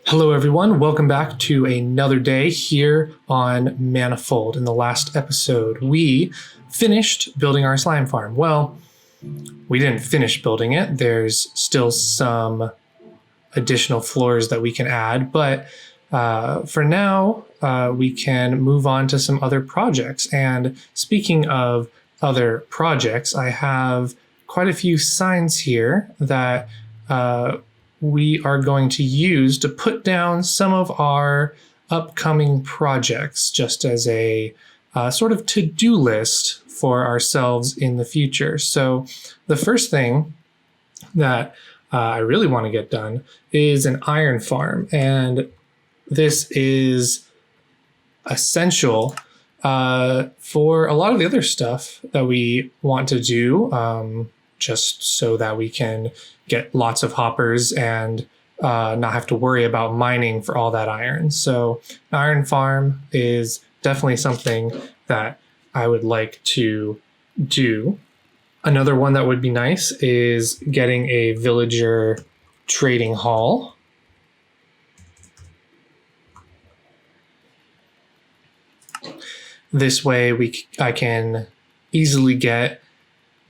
Hello everyone, welcome back to another day here on Manifold. In the last episode, we finished building our slime farm. Well, we didn't finish building it. There's still some additional floors that we can add, but for now, we can move on to some other projects. And speaking of other projects, I have quite a few signs here that we are going to use to put down some of our upcoming projects just as a sort of to-do list for ourselves in the future. So the first thing that I really want to get done is an iron farm. And this is essential for a lot of the other stuff that we want to do, just so that we can get lots of hoppers and not have to worry about mining for all that iron. So an iron farm is definitely something that I would like to do. Another one that would be nice is getting a villager trading hall. This way I can easily get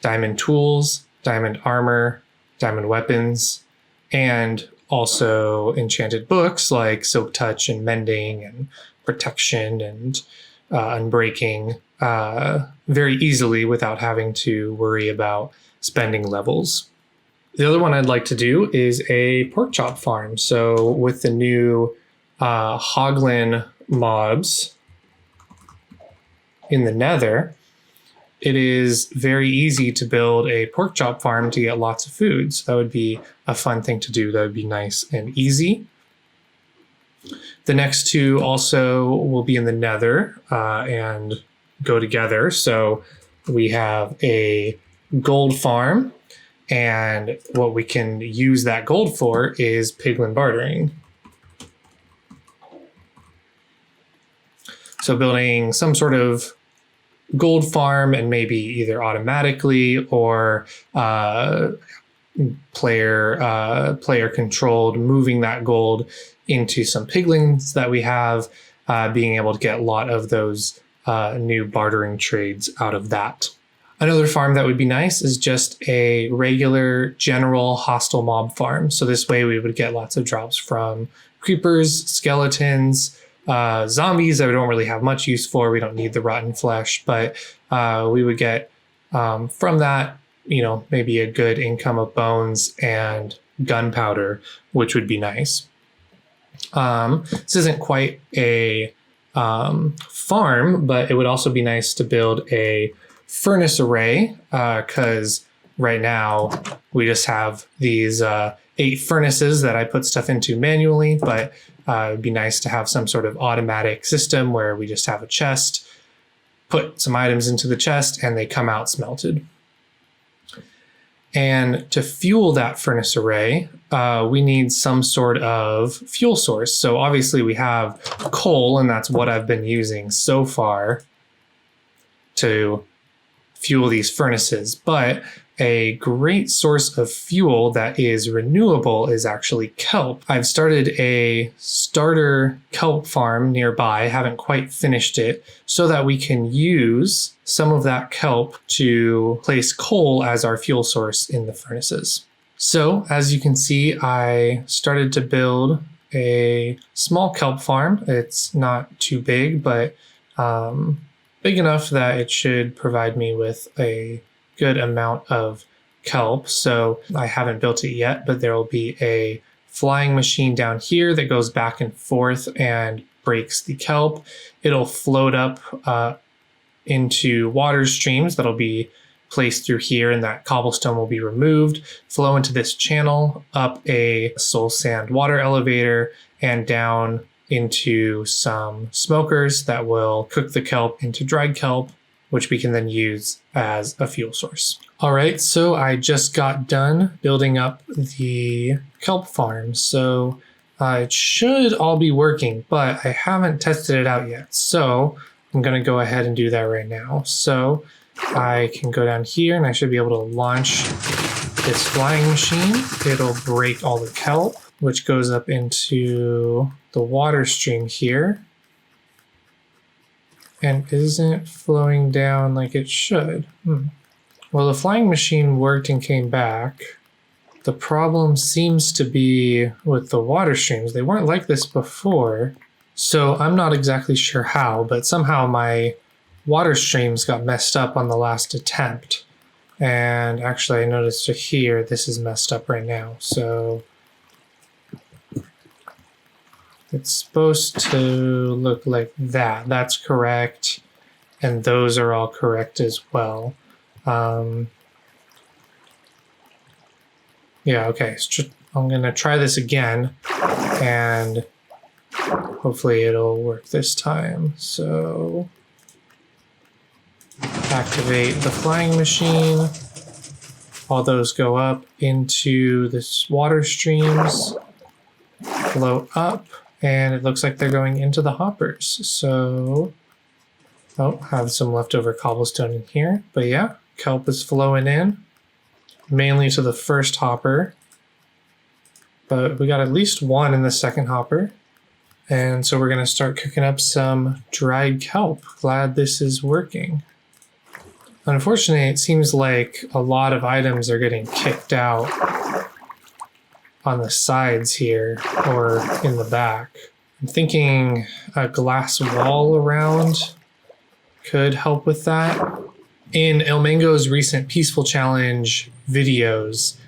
diamond tools, diamond armor, diamond weapons, and also enchanted books like Silk Touch and Mending and Protection and Unbreaking very easily without having to worry about spending levels. The other one I'd like to do is a pork chop farm. So with the new Hoglin mobs in the Nether, it is very easy to build a pork chop farm to get lots of food. So that would be a fun thing to do. That would be nice and easy. The next two also will be in the Nether and go together. So we have a gold farm, and what we can use that gold for is piglin bartering. So building some sort of gold farm, and maybe either automatically or player controlled, moving that gold into some piglins that we have, being able to get a lot of those new bartering trades out of that. Another farm that would be nice is just a regular general hostile mob farm. So this way we would get lots of drops from creepers, skeletons, zombies that we don't really have much use for. We don't need the rotten flesh, but we would get from that, maybe a good income of bones and gunpowder, which would be nice. This isn't quite a farm, but it would also be nice to build a furnace array, because right now we just have these 8 furnaces that I put stuff into manually, but it'd be nice to have some sort of automatic system where we just have a chest, put some items into the chest, and they come out smelted. And to fuel that furnace array, we need some sort of fuel source. So obviously we have coal, and that's what I've been using so far to fuel these furnaces. But a great source of fuel that is renewable is actually kelp. I've started a starter kelp farm nearby, haven't quite finished it, so that we can use some of that kelp to place coal as our fuel source in the furnaces. So as you can see, I started to build a small kelp farm. It's not too big, but big enough that it should provide me with a good amount of kelp. So I haven't built it yet, but there will be a flying machine down here that goes back and forth and breaks the kelp. It'll float up into water streams that'll be placed through here, and that cobblestone will be removed, flow into this channel, up a soul sand water elevator, and down into some smokers that will cook the kelp into dried kelp, which we can then use as a fuel source. All right, so I just got done building up the kelp farm. So it should all be working, but I haven't tested it out yet. So I'm gonna go ahead and do that right now. So I can go down here and I should be able to launch this flying machine. It'll break all the kelp. which goes up into the water stream here and isn't flowing down like it should. Well, the flying machine worked and came back. The problem seems to be with the water streams. They weren't like this before, so I'm not exactly sure how, but somehow my water streams got messed up on the last attempt. And actually I noticed here, this is messed up right now. So it's supposed to look like that. That's correct. And those are all correct as well. Yeah, okay. So I'm going to try this again and hopefully it'll work this time. So activate the flying machine. All those go up into this water streams, flow up, and it looks like they're going into the hoppers. So, oh, have some leftover cobblestone in here. But yeah, kelp is flowing in, mainly to the first hopper. But we got at least one in the second hopper. And so we're going to start cooking up some dried kelp. Glad this is working. Unfortunately, it seems like a lot of items are getting kicked out on the sides here or in the back. I'm thinking a glass wall around could help with that. In El Mango's recent Peaceful Challenge videos,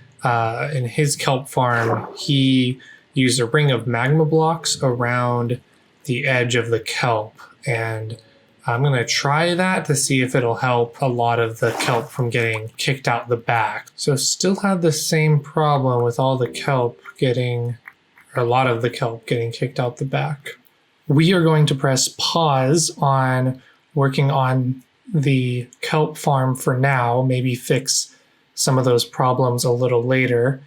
in his kelp farm, he used a ring of magma blocks around the edge of the kelp, and I'm going to try that to see if it'll help a lot of the kelp from getting kicked out the back. So still had the same problem with all the kelp getting, or a lot of the kelp getting kicked out the back. We are going to press pause on working on the kelp farm for now, maybe fix some of those problems a little later.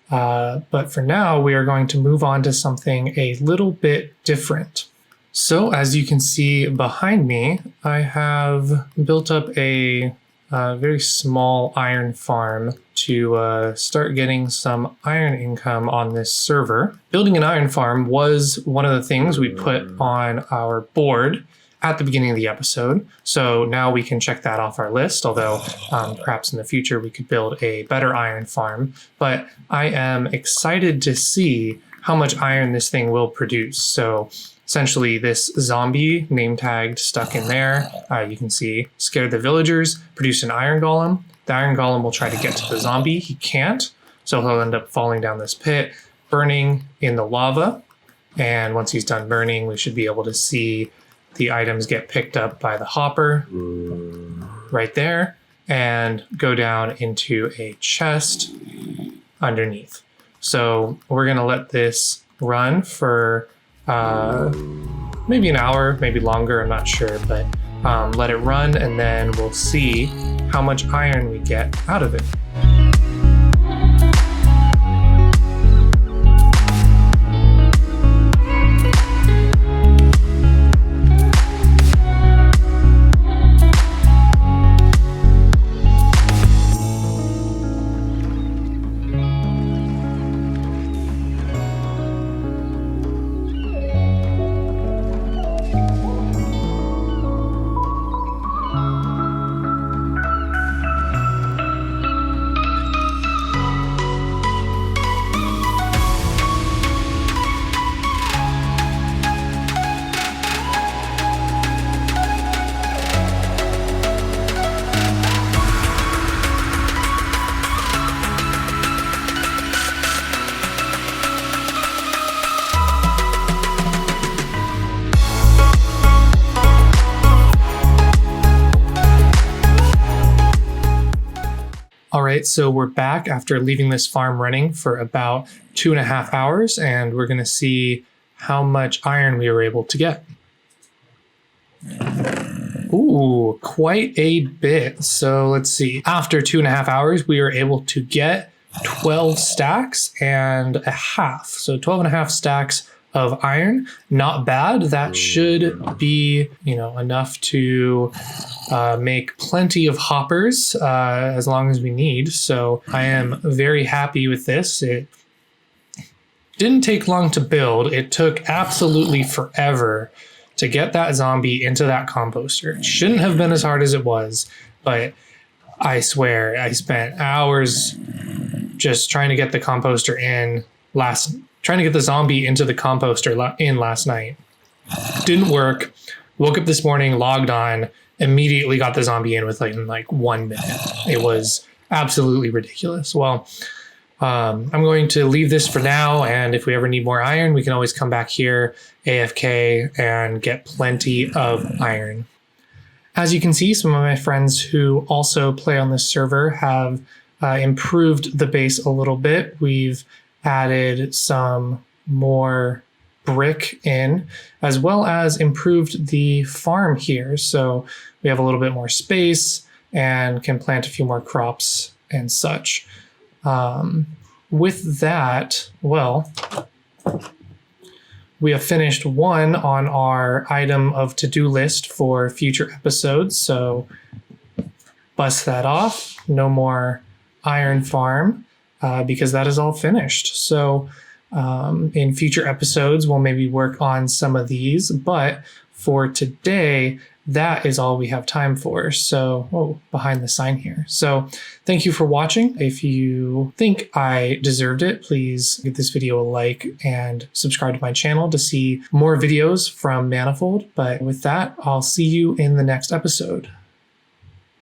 But for now, we are going to move on to something a little bit different. So as you can see behind me, I have built up a very small iron farm to start getting some iron income on this server. Building an iron farm was one of the things we put on our board at the beginning of the episode. So now we can check that off our list, although perhaps in the future we could build a better iron farm. But I am excited to see how much iron this thing will produce. So essentially, this zombie name tagged stuck in there, you can see, scared the villagers, produced an iron golem. The iron golem will try to get to the zombie. He can't, so he'll end up falling down this pit, burning in the lava. And once he's done burning, we should be able to see the items get picked up by the hopper right there and go down into a chest underneath. So we're going to let this run for maybe an hour, maybe longer, I'm not sure, but let it run and then we'll see how much iron we get out of it. All right, so we're back after leaving this farm running for about 2.5 hours, and we're going to see how much iron we were able to get. Ooh, quite a bit. So let's see. After 2.5 hours, we were able to get 12 stacks and a half. So 12.5 stacks of iron. Not bad. That should be, enough to make plenty of hoppers as long as we need. So I am very happy with this. It Didn't take long to build. It took absolutely forever to get that zombie into that composter. It shouldn't have been as hard as it was, but I swear I spent hours just trying to get the composter trying to get the zombie into the composter in last night. Didn't work. Woke up this morning, logged on, immediately got the zombie in in like 1 minute. It was absolutely ridiculous. Well, I'm going to leave this for now, and if we ever need more iron, we can always come back here, AFK, and get plenty of iron. As you can see, some of my friends who also play on this server have improved the base a little bit. We've added some more brick in, as well as improved the farm here. So we have a little bit more space and can plant a few more crops and such. With that, well, we have finished one on our item of to-do list for future episodes. So bust that off. No more iron farm because that is all finished. So in future episodes, we'll maybe work on some of these, but for today, that is all we have time for. So, behind the sign here. So thank you for watching. If you think I deserved it, please give this video a like and subscribe to my channel to see more videos from Manifold. But with that, I'll see you in the next episode.